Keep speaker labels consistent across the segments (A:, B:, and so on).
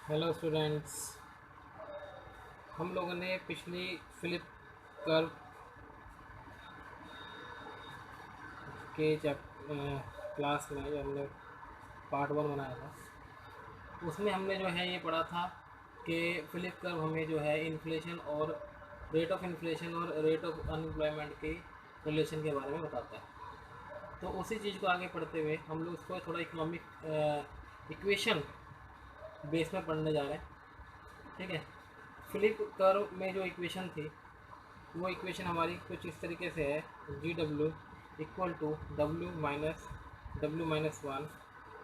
A: Hello students. हम लोगों ने पिछली फिलिप कर्व के क्लास में जो हमने पार्ट वन बनाया था उसमें हमने जो है ये पढ़ा था कि फिलिप कर्व हमें जो है इन्फ्लेशन और रेट ऑफ इन्फ्लेशन और रेट ऑफ अनएम्प्लॉयमेंट के रिलेशन के बारे में बताता है। तो उसी चीज़ को आगे पढ़ते हुए हम लोग उसको थोड़ा इकोनॉमिक इक्वेशन बेस में पढ़ने जा रहे हैं। ठीक है। फिलिप कर्व में जो इक्वेशन थी वो इक्वेशन हमारी कुछ इस तरीके से है, G W equal to W minus one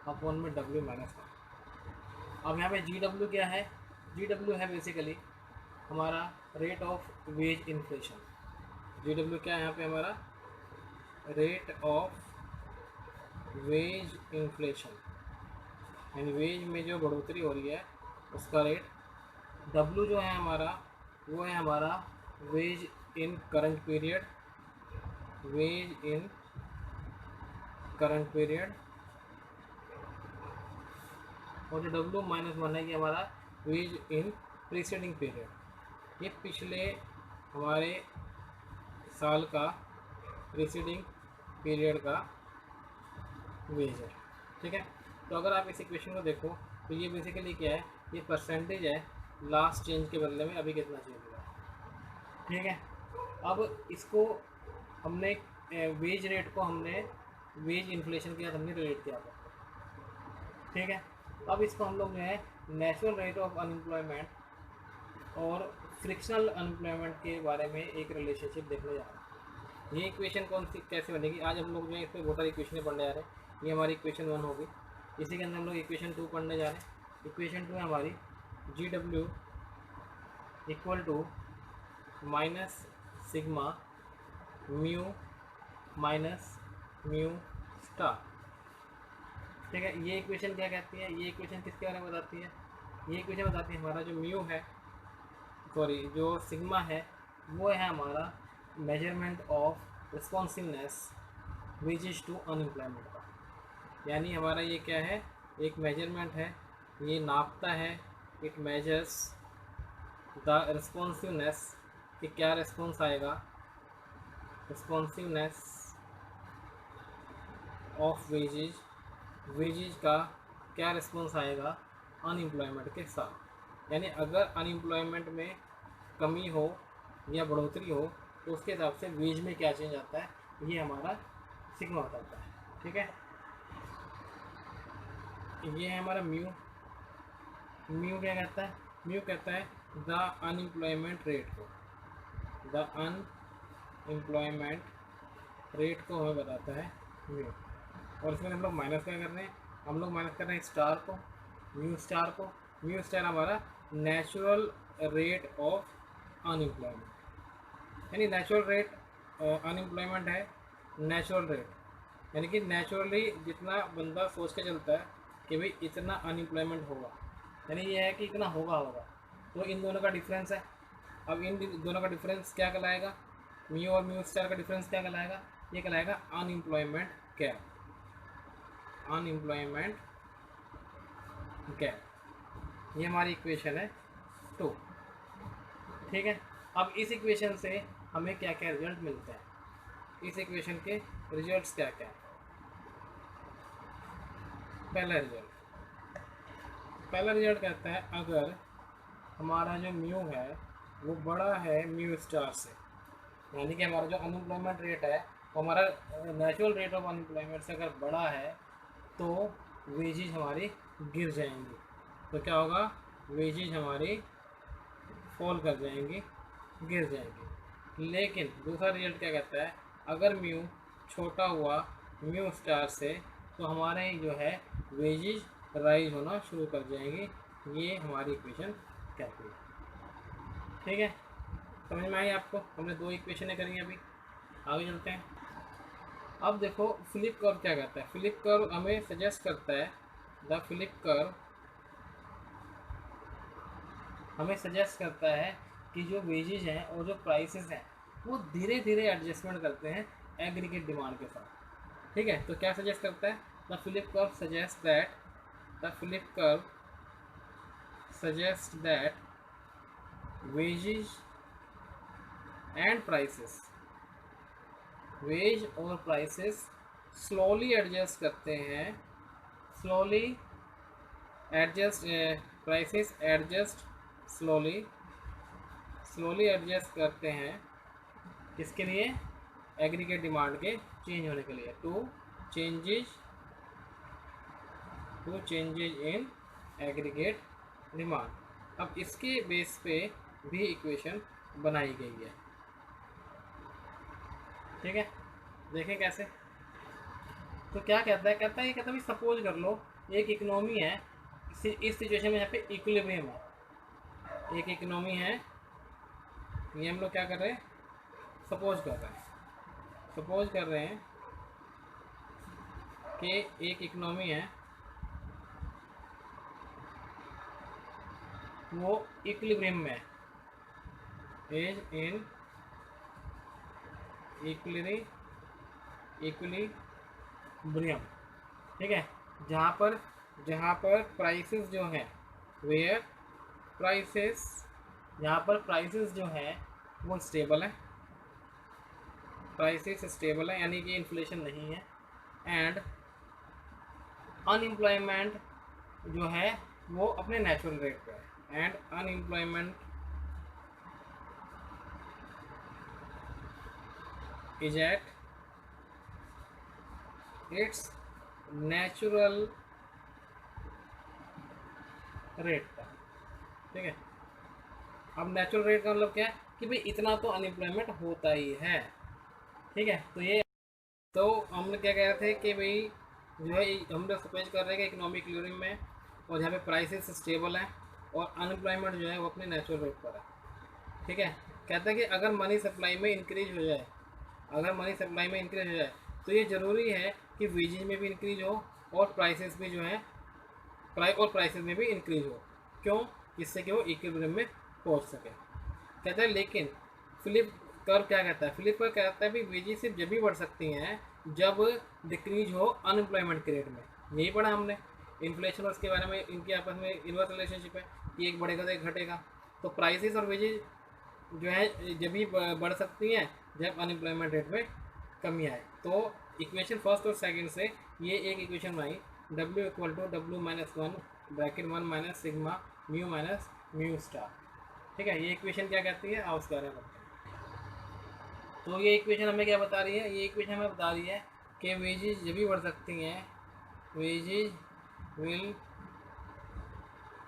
A: upon में डब्ल्यू माइनस वन। अब यहाँ पे जी डब्ल्यू क्या है? जी डब्ल्यू है बेसिकली हमारा rate of wage inflation. G W क्या है यहाँ पे हमारा? रेट ऑफ वेज इन्फ्लेशन, यानी वेज में जो बढ़ोतरी हो रही है उसका रेट। डब्ल्यू जो है हमारा वो है हमारा ways in current period, ways in current period. और जो डब्ल्यू माइनस वन है ये हमारा वेज इन प्रीसीडिंग पीरियड। ये पिछले हमारे साल का प्रीसीडिंग पीरियड का वेज है। ठीक है। तो अगर आप इस इक्वेशन को देखो तो ये बेसिकली क्या है? ये परसेंटेज है लास्ट चेंज के बदले में अभी कितना चेंज हुआ है। ठीक है। अब इसको हमने वेज रेट को हमने वेज इन्फ्लेशन के साथ हमने रिलेट किया था। ठीक है। अब इसको हम लोग जो है नेचुरल रेट ऑफ अनएम्प्लॉयमेंट और फ्रिक्शनल अनएम्प्लॉयमेंट के बारे में एक रिलेशनशिप देखने जा रहे हैं। ये इक्वेशन कौन सी कैसे बनेगी? आज हम लोग जो है इस पर बहुत सारी इक्वेशनें पढ़ने जा रहे हैं। ये हमारी इक्वेशन वन होगी। इसी के अंदर हम लोग इक्वेशन टू पढ़ने जा रहे हैं। इक्वेशन टू है हमारी G W equal to minus sigma mu minus mu star. ठीक है। ये इक्वेशन क्या कहती है? ये इक्वेशन किसके बारे में बताती है? ये इक्वेशन बताती है हमारा जो म्यू है, सॉरी जो सिग्मा है, वो है हमारा measurement of responsiveness wages to unemployment का। यानी हमारा ये क्या है? एक मेजरमेंट है, ये नापता है, इट मेजर्स द रिस्पॉन्सिवनेस कि क्या रिस्पॉन्स आएगा, रिस्पॉन्सिवनेस ऑफ वेजेज, वेजेज का क्या रिस्पॉन्स आएगा अनएम्प्लॉयमेंट के साथ। यानी अगर अनएम्प्लॉयमेंट में कमी हो या बढ़ोतरी हो तो उसके हिसाब से वेज में क्या चेंज आता है, ये हमारा सिग्मा बताता है। ठीक है। ये है हमारा म्यू। म्यू क्या कहता है? म्यू कहता है द अनएम्प्लॉयमेंट रेट को, द अनएम्प्लॉयमेंट रेट को हमें बताता है म्यू। और इसमें हम लोग माइनस क्या कर रहे हैं? हम लोग माइनस कर रहे हैं स्टार को, म्यू स्टार को। म्यू स्टार हमारा नेचुरल रेट ऑफ अनएम्प्लॉयमेंट, यानी नेचुरल रेट अनएम्प्लॉयमेंट है नेचुरल रेट, यानी कि नेचुरली जितना बंदा सोच के चलता है कि भाई इतना अनएम्प्लॉयमेंट होगा, यानी ये है कि इतना होगा। तो इन दोनों का डिफरेंस है। अब इन दोनों का डिफरेंस क्या कहलाएगा? म्यू और म्यू स्टार का डिफरेंस क्या कहलाएगा? ये कहलाएगा अनएम्प्लॉयमेंट गैप, अनएम्प्लॉयमेंट गैप। ये हमारी इक्वेशन है टू। ठीक है। अब इस इक्वेशन से हमें क्या क्या रिजल्ट मिलते हैं? इस इक्वेशन के रिजल्ट्स क्या क्या है? पहला रिजल्ट कहता है अगर हमारा जो म्यू है वो बड़ा है म्यू स्टार से, यानी कि हमारा जो अनएम्प्लॉयमेंट रेट है वो हमारा नेचुरल रेट ऑफ अनएम्प्लॉयमेंट से अगर बड़ा है तो वेजेज हमारी गिर जाएंगी। तो क्या होगा? वेजेज हमारी फॉल कर जाएंगी, गिर जाएंगी। लेकिन दूसरा रिजल्ट क्या कहता है? अगर म्यू छोटा हुआ म्यू स्टार से तो हमारे जो है वेजेज राइज होना शुरू कर जाएंगी। ये हमारी इक्वेशन कहती है। ठीक है। समझ में आई आपको? हमने दो इक्वेशनें करी अभी। आगे चलते हैं। अब देखो फिलिप कर्व क्या कहता है। फिलिप कर्व हमें सजेस्ट करता है, द फिलिप कर्व हमें सजेस्ट करता है कि जो वेजेज हैं और जो प्राइसेस हैं वो धीरे धीरे एडजस्टमेंट करते हैं एग्रीगेट डिमांड के साथ। ठीक है। तो क्या सजेस्ट करता है? The Philip curve suggest that, the Philip curve suggest that wages and prices, wage और प्राइसेस स्लोली एडजस्ट करते हैं, slowly adjust, prices adjust slowly, slowly adjust करते हैं किसके लिए, एग्रीगेट डिमांड के चेंज होने के लिए, to changes in aggregate demand. अब इसके बेस पे भी इक्वेशन बनाई गई है, ठीक है। देखें कैसे। तो क्या कहता है, कहता है, ये कहता है सपोज कर लो एक इकोनॉमी है, इस सिचुएशन में यहाँ पे इक्विलिब्रियम है, एक इकोनॉमी है, ये हम लोग क्या कर रहे हैं, सपोज कर रहे हैं कि एक इकोनॉमी है वो इक्विलिब्रियम में है, इज इन इक्विलिब्रियम, ठीक है। जहाँ पर प्राइसेस जो हैं, वेयर प्राइसेस, जहाँ पर प्राइसेस जो हैं वो स्टेबल है, प्राइसेस स्टेबल है यानी कि इन्फ्लेशन नहीं है, एंड अनएम्प्लॉयमेंट जो है वो अपने नेचुरल रेट पे है, and unemployment is at its natural rate पर, ठीक है। अब नेचुरल रेट का मतलब क्या है कि भाई इतना तो अनएम्प्लॉयमेंट होता ही है, ठीक है। तो ये, तो हमने क्या कह रहे थे कि भाई जो है हम लोग सपोज कर रहे हैं कि इकोनॉमिक इक्विलिब्रियम में, और जहाँ पे प्राइसेस स्टेबल हैं और अनएम्प्लॉयमेंट जो है वो अपने नेचुरल रेट पर है, ठीक है। कहता है कि अगर मनी सप्लाई में इंक्रीज हो जाए, तो ये ज़रूरी है कि वेजेज में भी इंक्रीज हो और प्राइसेस भी जो है प्राइसेस में भी इंक्रीज हो, क्यों, जिससे कि वो इक्विलिब्रियम में पहुंच सके। कहता है लेकिन फिलिप कर्व क्या कहता है, फिलिप कर्व कहता है भी वेजेस सिर्फ जब भी बढ़ सकती हैं जब डिक्रीज हो अनएम्प्लॉयमेंट के रेट में। यही पढ़ा हमने इन्फ्लेशन और उसके बारे में, इनके आपस में इन्वर्स रिलेशनशिप है कि एक बढ़ेगा तो एक घटेगा। तो प्राइसेस और वेजेस जो है जब भी बढ़ सकती हैं जब अनएम्प्लॉयमेंट रेट में कमी आए। तो इक्वेशन फर्स्ट और सेकंड से ये एक इक्वेशन बनाई, W = W - 1 bracket 1 minus sigma mu minus mu star, ठीक है। ये इक्वेशन क्या कहती है, आओ उसके बारे में। तो ये इक्वेशन हमें क्या बता रही है, ये इक्वेशन हमें बता रही है कि वेजेज जब भी बढ़ सकती हैं, wages will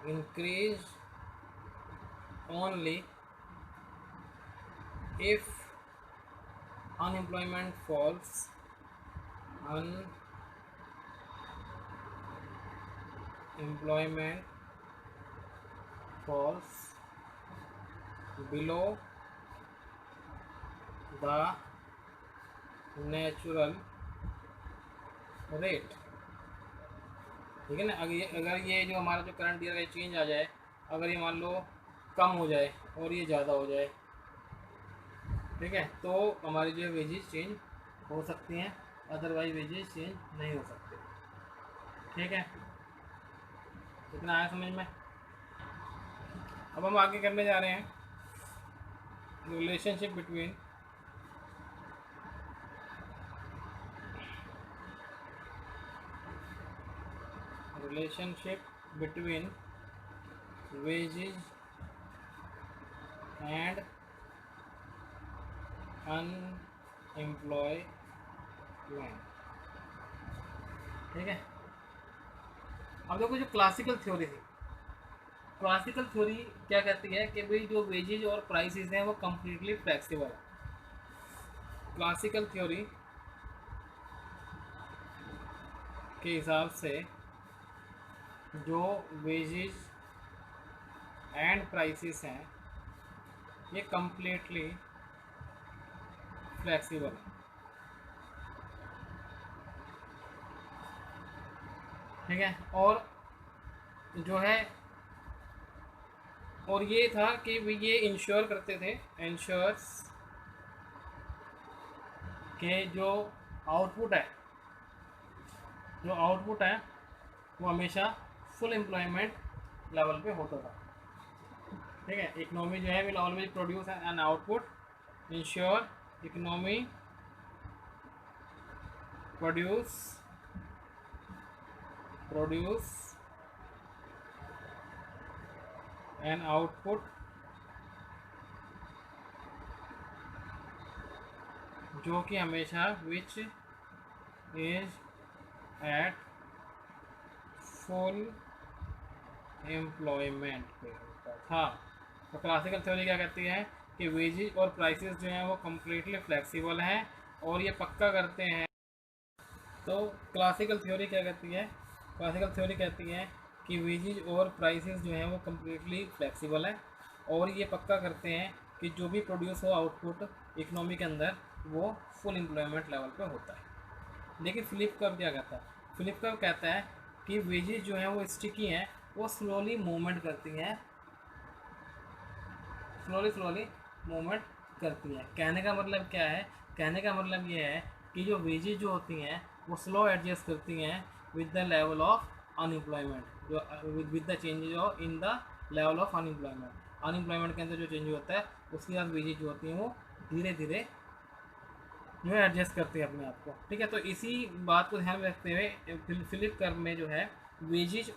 A: increase only if unemployment falls below the natural rate, ठीक है ना। अगर ये जो हमारा जो करंट दिया गया चेंज आ जाए, अगर ये मान लो कम हो जाए और ये ज़्यादा हो जाए, ठीक है, तो हमारी जो वेजेस चेंज हो सकती हैं, अदरवाइज वेजेस चेंज नहीं हो सकते, ठीक है। इतना आया समझ में। अब हम आगे करने जा रहे हैं relationship between wages and unemployment, ठीक है। अब देखो जो क्लासिकल थ्योरी थी, क्लासिकल थ्योरी क्या कहती है कि भाई जो वेजेज और प्राइसेस हैं वो कम्प्लीटली फ्लेक्सिबल है। क्लासिकल थ्योरी के हिसाब से जो वेजेज एंड प्राइसेस हैं ये कम्प्लीटली फ्लेक्सिबल है, ठीक है। और जो है, और ये था कि ये इंश्योर करते थे, इंश्योर्स के जो आउटपुट है वो हमेशा फुल एम्प्लॉयमेंट लेवल पे होता था, ठीक है। इकोनॉमी जो है will always produce an output, ensure economy produce an output जो कि हमेशा which is at full employment पे होता था। तो क्लासिकल थ्योरी क्या कहती है कि वेजेज और प्राइसेस जो हैं वो कम्प्लीटली फ्लेक्सिबल हैं और ये पक्का करते हैं। तो क्लासिकल थ्योरी क्या कहती है, क्लासिकल थ्योरी कहती है कि वेजेज और प्राइसेस जो हैं वो कम्प्लीटली फ्लेक्सिबल है और ये पक्का करते हैं कि जो भी प्रोड्यूस हो आउटपुट इकोनॉमी के अंदर वो फुल एम्प्लॉयमेंट लेवल पे होता है। लेकिन फिलिप कर्व क्या कहता है, फिलिप कर्व कहता है कि वेजेज जो हैं वो स्टिकी हैं, वो स्लोली मूवमेंट करती हैं, स्लोली मूवमेंट करती हैं। कहने का मतलब क्या है, कहने का मतलब ये है कि जो वेजेज जो होती हैं वो स्लो एडजस्ट करती हैं with the level of unemployment, जो with the changes of in the level of unemployment. Unemployment के अंदर जो चेंज होता है उसके साथ वेजेज जो होती हैं वो धीरे धीरे जो है एडजस्ट करते हैं अपने आप को। ठीक है, तो इसी बात को ध्यान में रखते हुए फिलिप कर्व में जो है वेजेज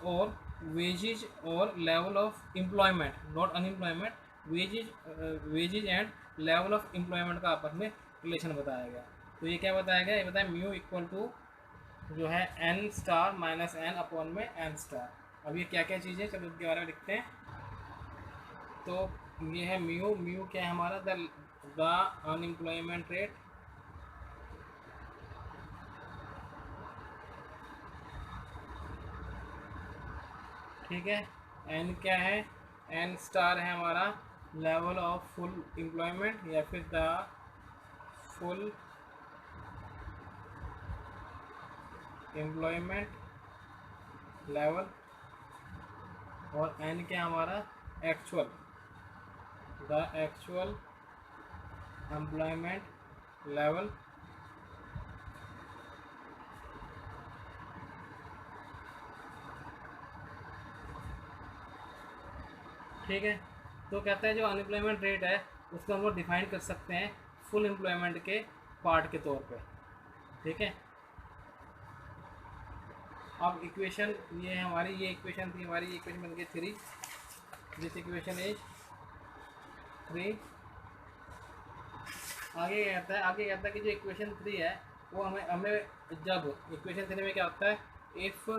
A: और level of employment, not unemployment, wages and level of employment का आपस में रिलेशन बताया गया। तो ये क्या बताया गया, ये बताया म्यू इक्वल टू जो है N star minus N upon में एन स्टार। अब ये क्या क्या चीज़ें, चलो इसके बारे में लिखते हैं। तो ये है म्यू, म्यू क्या है हमारा, द अनएम्प्लॉयमेंट रेट, ठीक है। एन क्या है, एन स्टार है हमारा लेवल ऑफ फुल एम्प्लॉयमेंट या फिर द फुल एम्प्लॉयमेंट लेवल, और एन क्या हमारा actual, the actual employment level, ठीक है। तो कहता है जो अनएम्प्लॉयमेंट रेट है उसको हम लोग डिफाइन कर सकते हैं फुल एम्प्लॉयमेंट के पार्ट के तौर पे, ठीक है। अब इक्वेशन ये है हमारी, ये इक्वेशन थी हमारी, ये इक्वेशन बन गई 3, दिस इक्वेशन इज 3। आगे कहता है कि जो इक्वेशन 3 है वो हमें हमें जब इक्वेशन 3 में क्या होता है, if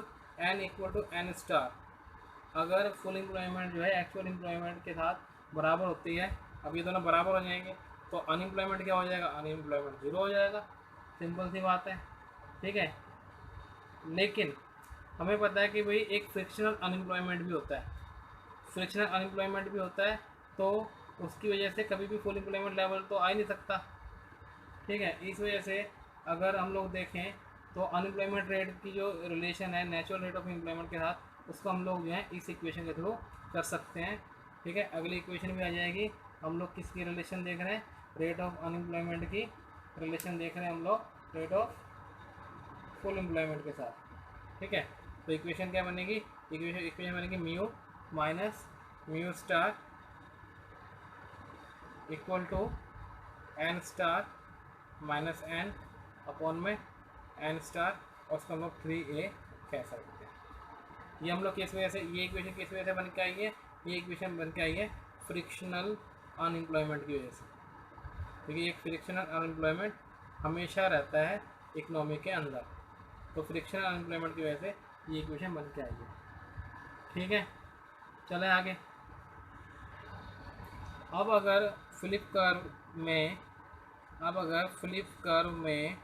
A: N equal to N star, अगर फुल एम्प्लॉयमेंट जो है एक्चुअल एम्प्लॉयमेंट के साथ बराबर होती है, अब ये दोनों बराबर हो जाएंगे तो अनएम्प्लॉयमेंट क्या हो जाएगा, अनएम्प्लॉयमेंट जीरो हो जाएगा, सिंपल सी बात है, ठीक है। लेकिन हमें पता है कि भाई एक फ्रिक्शनल अनएम्प्लॉयमेंट भी होता है, फ्रिक्शनल अनएम्प्लॉयमेंट भी होता है, तो उसकी वजह से कभी भी फुल एम्प्लॉयमेंट लेवल तो आ ही नहीं सकता, ठीक है। इस वजह से अगर हम लोग देखें तो अनएम्प्लॉयमेंट रेट की जो रिलेशन है नेचुरल रेट ऑफ एम्प्लॉयमेंट के साथ, उसको हम लोग जो है इस इक्वेशन के थ्रू कर सकते हैं, ठीक है। अगली इक्वेशन भी आ जाएगी, हम लोग किसकी रिलेशन देख रहे हैं, रेट ऑफ अनएम्प्लॉयमेंट की रिलेशन देख रहे हैं हम लोग रेट ऑफ फुल एम्प्लॉयमेंट के साथ, ठीक है। तो इक्वेशन क्या बनेगी, इक्वेशन बनेगी mu minus mu star equal to N star minus N upon में एन स्टार, और उसको हम लोग 3a कह सकते हैं। ये हम लोग किस वजह से, ये इक्वेशन किस वजह से बन के आई है, ये इक्वेशन बन के आई है फ्रिक्शनल अनएम्प्लॉयमेंट की वजह से, क्योंकि एक फ्रिक्शनल अनएम्प्लॉयमेंट हमेशा रहता है इकोनॉमी के अंदर, तो फ्रिक्शनल अनएम्प्लॉयमेंट की वजह से ये इक्वेशन बन के आई है, ठीक है। चलें आगे। अब अगर फिलिप कर्व में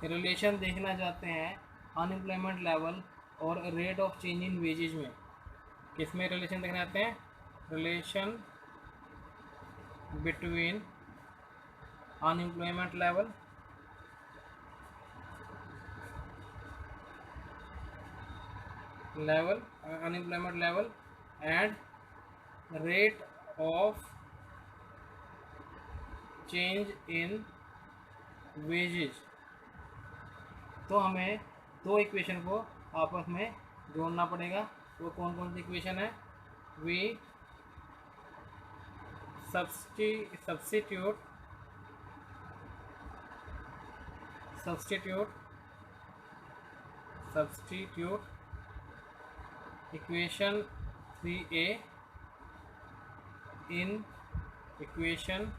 A: रिलेशन देखना चाहते हैं अनएम्प्लॉयमेंट लेवल और rate of change in wages में, किस में रिलेशन देखना चाहते हैं, relation between unemployment level unemployment level and rate of change in wages, तो हमें दो इक्वेशन को आपस में जोड़ना पड़ेगा। वो कौन कौन सी इक्वेशन है, we substitute equation 3a in equation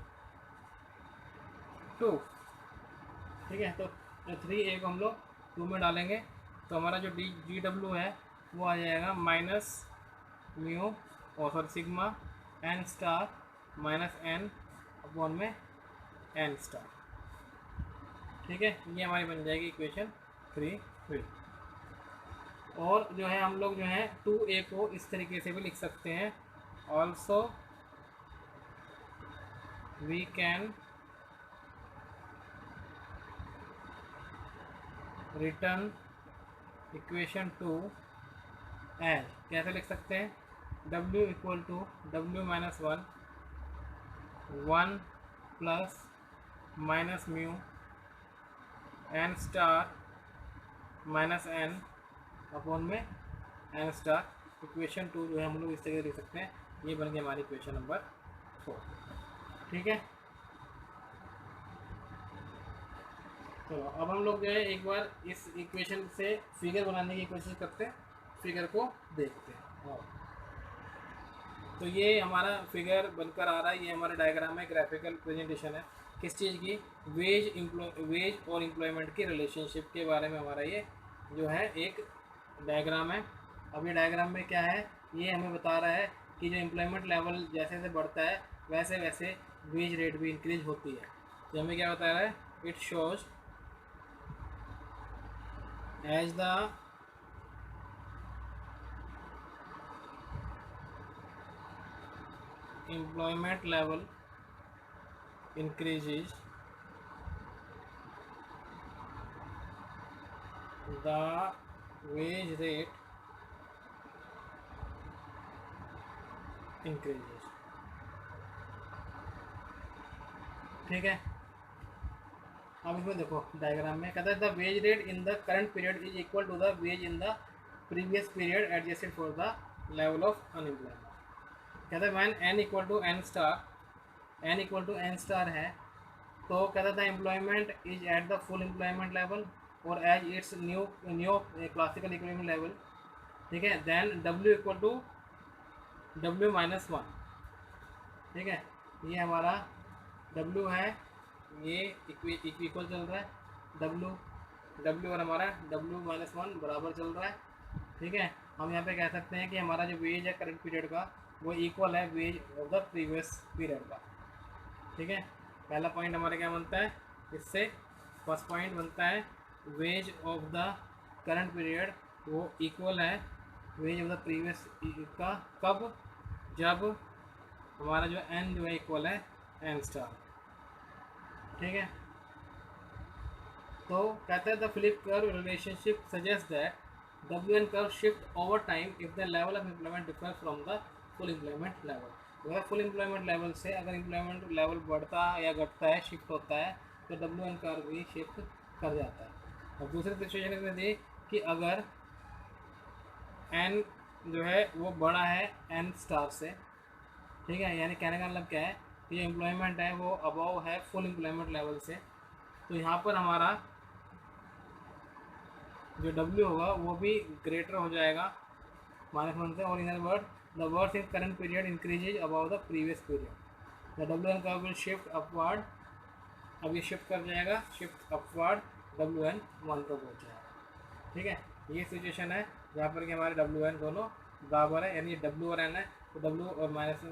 A: 2। ठीक है, तो 3a को हम लोग 2 में डालेंगे तो हमारा जो GW है वो आ जाएगा माइनस म्यू और sigma n star minus n upon में n स्टार। ठीक है, ये हमारी बन जाएगी इक्वेशन 3b। और जो है हम लोग जो है 2a को इस तरीके से भी लिख सकते हैं, also we can return equation 2 as, कैसे लिख सकते हैं, w equal to w minus 1 plus minus mu n star minus n upon में n स्टार। इक्वेशन 2 जो है हम लोग इस तरीके लिख सकते हैं, ये बन गई हमारी इक्वेशन नंबर 4। ठीक है, तो अब हम लोग जो है एक बार इस इक्वेशन से फिगर बनाने की कोशिश करते हैं, फिगर को देखते हैं। और तो ये हमारा फिगर बनकर आ रहा है, ये हमारा डायग्राम है, ग्राफिकल प्रेजेंटेशन है किस चीज़ की, वेज और एम्प्लॉयमेंट की रिलेशनशिप के बारे में हमारा ये जो है एक डायग्राम है। अब ये डायग्राम में क्या है, ये हमें बता रहा है कि जो एम्प्लॉयमेंट लेवल जैसे जैसे बढ़ता है वैसे वैसे वेज रेट भी इंक्रीज होती है। तो हमें क्या बता रहा है, it shows as the employment level increases, the wage rate increases। ठीक है, अब इसमें देखो डायग्राम में कहता है the wage rate in the current period is equal to the wage in the previous period adjusted for the level of unemployment. कहता है when n equal to n star है तो कहता था employment is at the full employment level और as it's new classical equilibrium level. ठीक है, then w equal to w minus 1। ठीक है, ये हमारा w है, ये इक्वल चल रहा है w और हमारा w माइनस 1 बराबर चल रहा है। ठीक है, हम यहाँ पे कह सकते हैं कि हमारा जो वेज है करंट पीरियड का वो इक्वल है ways of the previous period का। ठीक है, पहला पॉइंट हमारे क्या बनता है, इससे फर्स्ट पॉइंट बनता है ways of the current period वो इक्वल है वेज ऑफ द प्रीवियस का, कब, जब हमारा जो n जो है इक्वल है n स्टार। ठीक है, तो कहते हैं the flip curve relationship suggest that WN curve shift over time if the level of employment differs from the full employment level। वह फुल एम्प्लॉयमेंट लेवल से अगर एम्प्लॉयमेंट लेवल बढ़ता या घटता है, शिफ्ट होता है तो WN कर्व भी शिफ्ट कर जाता है। और दूसरी सिचुएशन इसमें दी कि अगर n जो है वो बड़ा है n स्टार से। ठीक है, यानी कहने का मतलब क्या है कि जो एम्प्लॉयमेंट है वो अबव है फुल एम्प्लॉयमेंट लेवल से, तो यहाँ पर हमारा जो W होगा वो भी ग्रेटर हो जाएगा -1 से। और in other word the worth in current period increases about the previous period, the WN curve will shift upward. अब ये शिफ्ट कर जाएगा, शिफ्ट अपवर्ड WN 1 पर पहुँच जाएगा। ठीक है, ये सिचुएशन है जहाँ पर कि हमारे WN दोनों बराबर है, यानी W और N है तो W माइनस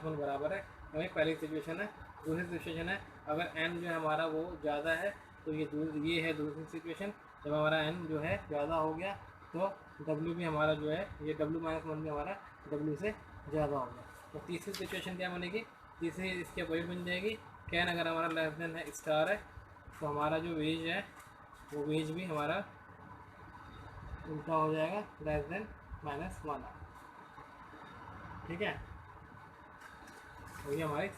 A: 1 बराबर है। तो एक पहली सिचुएशन है। दूसरी सिचुएशन है अगर n जो है हमारा वो ज़्यादा है तो ये है दूसरी सिचुएशन। जब हमारा n जो है ज़्यादा हो गया तो W भी हमारा जो है ये W माइनस 1 भी हमारा W से ज़्यादा हो गया। तो तीसरी सिचुएशन क्या बनेगी, तीसरी इसके अपोजिट बन जाएगी। कैन अगर हमारा लेस देन है स्टार है तो हमारा जो वेज है वो वेज भी हमारा उल्टा हो जाएगा, लेस देन -1। ठीक है, तो ये हमारी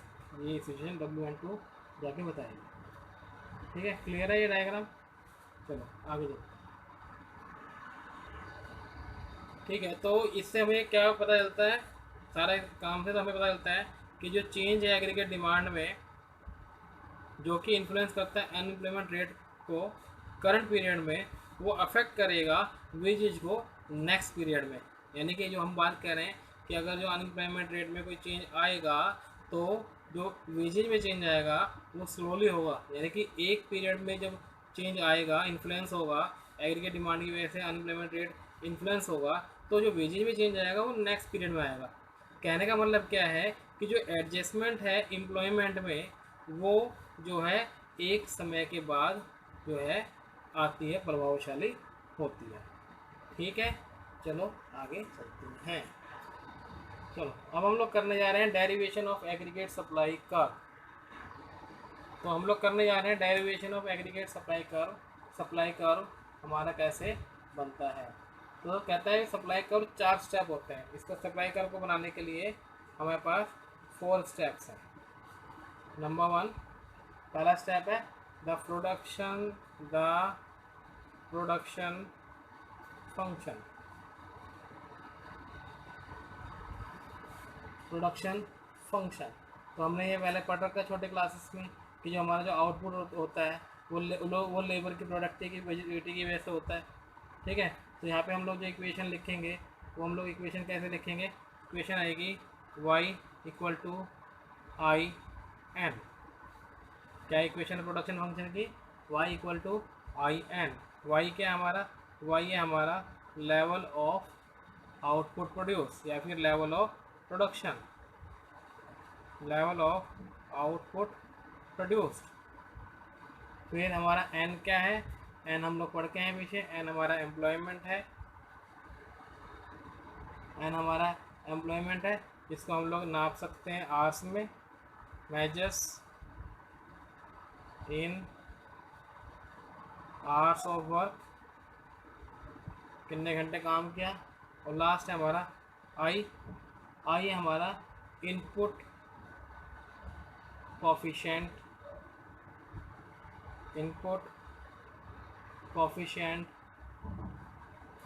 A: ये सिचुएशन WN2 जाके बताएगी। ठीक है, क्लियर है ये डायग्राम। चलो आगे देखो। ठीक है, तो इससे हमें क्या पता चलता है, सारे काम से तो हमें पता चलता है कि जो चेंज है एग्रीगेट डिमांड में जो कि इन्फ्लुएंस करता है अनएम्प्लॉयमेंट रेट को करंट पीरियड में, वो अफेक्ट करेगा वेजेज को नेक्स्ट पीरियड में। यानी कि जो हम बात कर रहे हैं कि अगर जो अनएम्प्लॉयमेंट रेट में कोई चेंज आएगा तो जो वेजेज में चेंज आएगा वो स्लोली होगा। यानी कि एक पीरियड में जब चेंज आएगा, इन्फ्लुएंस होगा एग्रीगेट डिमांड की वजह से अनएम्प्लॉयमेंट रेट इन्फ्लुएंस होगा, तो जो वेजेज में चेंज आएगा वो नेक्स्ट पीरियड में आएगा। कहने का मतलब क्या है कि जो एडजस्टमेंट है एम्प्लॉयमेंट में वो जो है एक समय के बाद जो है आती है, प्रभावशाली होती है। ठीक है, चलो आगे चलते हैं। चलो अब हम लोग करने जा रहे हैं derivation of aggregate supply curve. तो हम लोग करने जा रहे हैं derivation of aggregate supply curve. Supply curve हमारा कैसे बनता है, तो कहता है सप्लाई कर्व 4 स्टेप होते हैं। इसको सप्लाई कर्व को बनाने के लिए हमारे पास 4 स्टेप्स हैं। नंबर 1 पहला स्टेप है the production function. Production function तो हमने ये पहले पढ़ रखा है छोटे क्लासेस में कि जो हमारा जो आउटपुट होता है वो लेबर की प्रोडक्टिविटी की वजह से होता है। ठीक है, तो यहाँ पे हम लोग जो इक्वेशन लिखेंगे वो हम लोग इक्वेशन कैसे लिखेंगे, इक्वेशन आएगी y equal to I N. क्या इक्वेशन है प्रोडक्शन फंक्शन की, y equal to I N. Y क्या हमारा, y है हमारा लेवल ऑफ आउटपुट प्रोड्यूस या फिर level of production, level of output produced. फिर हमारा n क्या है, n हम लोग पढ़ के हैं पीछे, n हमारा एम्प्लॉयमेंट है, n हमारा एम्प्लॉयमेंट है जिसको हम लोग नाप सकते हैं आवर्स में, measures in hours of work, कितने घंटे काम किया। और लास्ट है हमारा आई है हमारा इनपुट कोफिशिएंट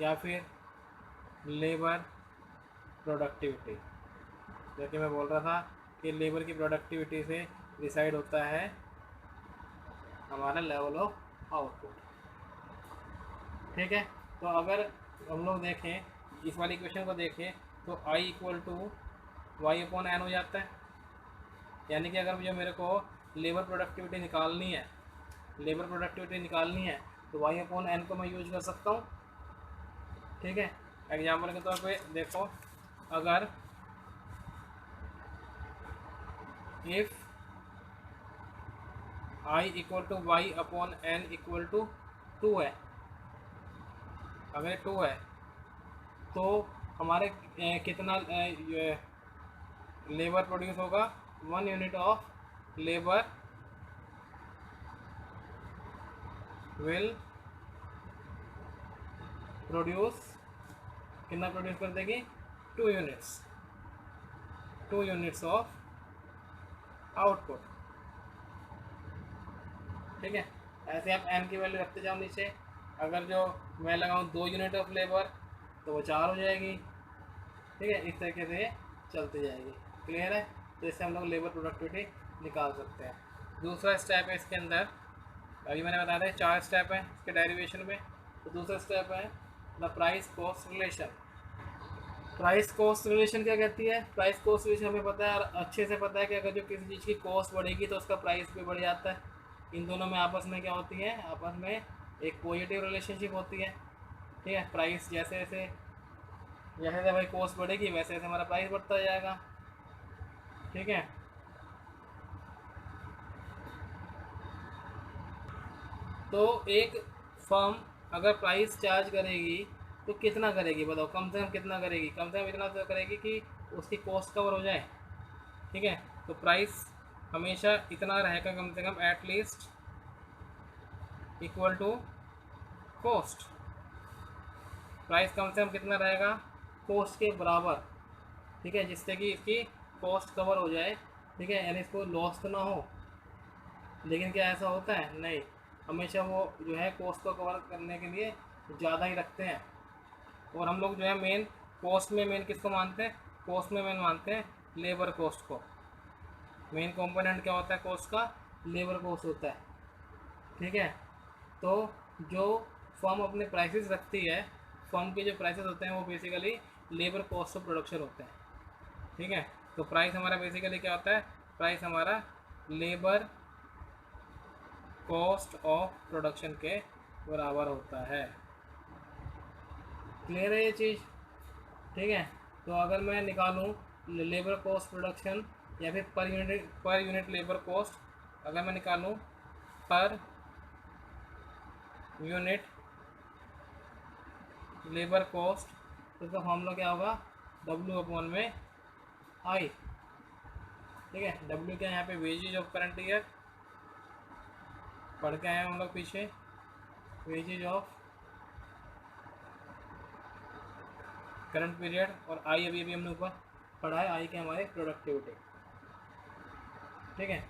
A: या फिर लेबर प्रोडक्टिविटी। जैसे मैं बोल रहा था कि लेबर की प्रोडक्टिविटी से डिसाइड होता है हमारा लेवल ऑफ आउटपुट। ठीक है, तो अगर हम लोग देखें इस वाली इक्वेशन को देखें तो I equal to Y upon N हो जाता है। यानी कि अगर जो मेरे को लेबर प्रोडक्टिविटी निकालनी है तो वाई अपॉन एन को मैं यूज कर सकता हूँ। ठीक है, एग्जाम्पल के तौर पे देखो, अगर if I equal to Y upon N equal to 2 है, अगर 2 है तो हमारे कितना लेबर प्रोड्यूस होगा, 1 unit of labour will produce, कितना प्रोड्यूस कर देगी, 2 यूनिट्स ऑफ आउटपुट। ठीक है, ऐसे आप n की वैल्यू रखते जाओ नीचे। अगर जो मैं लगाऊँ 2 यूनिट ऑफ लेबर तो वो 4 हो जाएगी। ठीक है, इस तरीके से चलती जाएगी। क्लियर है, तो इससे हम लोग लेबर प्रोडक्टिविटी निकाल सकते हैं। दूसरा स्टेप है इसके अंदर, अभी मैंने बताया था 4 स्टेप हैं इसके डेरिवेशन में। तो दूसरा स्टेप है the price cost relation. Price cost relation क्या कहती है, प्राइस कॉस्ट रिलेशन हमें पता है, अच्छे से पता है कि अगर जो किसी चीज़ की कॉस्ट बढ़ेगी तो उसका प्राइस भी बढ़ जाता है। इन दोनों में आपस में क्या होती है, आपस में एक पॉजिटिव रिलेशनशिप होती है। ठीक है, प्राइस जैसे जैसे भाई कॉस्ट बढ़ेगी वैसे वैसे हमारा प्राइस बढ़ता जाएगा। ठीक है, तो एक फर्म अगर प्राइस चार्ज करेगी तो कितना करेगी बताओ, कम से कम कितना करेगी, कम से कम इतना तो करेगी कि उसकी कॉस्ट कवर हो जाए। ठीक है, तो प्राइस हमेशा इतना रहेगा कम से कम, at least equal to cost. Price कम से कम कितना रहेगा, कॉस्ट के बराबर। ठीक है, जिससे कि इसकी कॉस्ट कवर हो जाए। ठीक है, यानी इसको लॉस तो ना हो। लेकिन क्या ऐसा होता है, नहीं, हमेशा वो जो है कॉस्ट को कवर करने के लिए ज़्यादा ही रखते हैं। और हम लोग जो है मेन कॉस्ट में मेन किसको मानते हैं, कॉस्ट में मेन मानते हैं लेबर कॉस्ट को। मेन कंपोनेंट क्या होता है कॉस्ट का? लेबर कॉस्ट होता है। ठीक है, तो जो फर्म अपने प्राइसेस रखती है, फर्म के जो प्राइसेस होते हैं वो basically labour cost of production होते हैं। ठीक है, तो प्राइस हमारा बेसिकली क्या होता है? प्राइस हमारा लेबर कॉस्ट ऑफ प्रोडक्शन के बराबर होता है। क्लियर है ये चीज़? ठीक है, तो अगर मैं निकालूं लेबर कॉस्ट प्रोडक्शन या फिर पर यूनिट लेबर कॉस्ट, अगर मैं निकालूं पर यूनिट लेबर कॉस्ट, तो इसका फॉर्मूला क्या होगा? W अपॉन में आई। ठीक है, W क्या है यहाँ पे? वेजेज ऑफ करंट ईयर, पढ़ के आए हम लोग पीछे, वेजेज ऑफ करंट पीरियड, और आई अभी अभी हमने ऊपर पढ़ा है, आई के हमारे प्रोडक्टिविटी। ठीक है,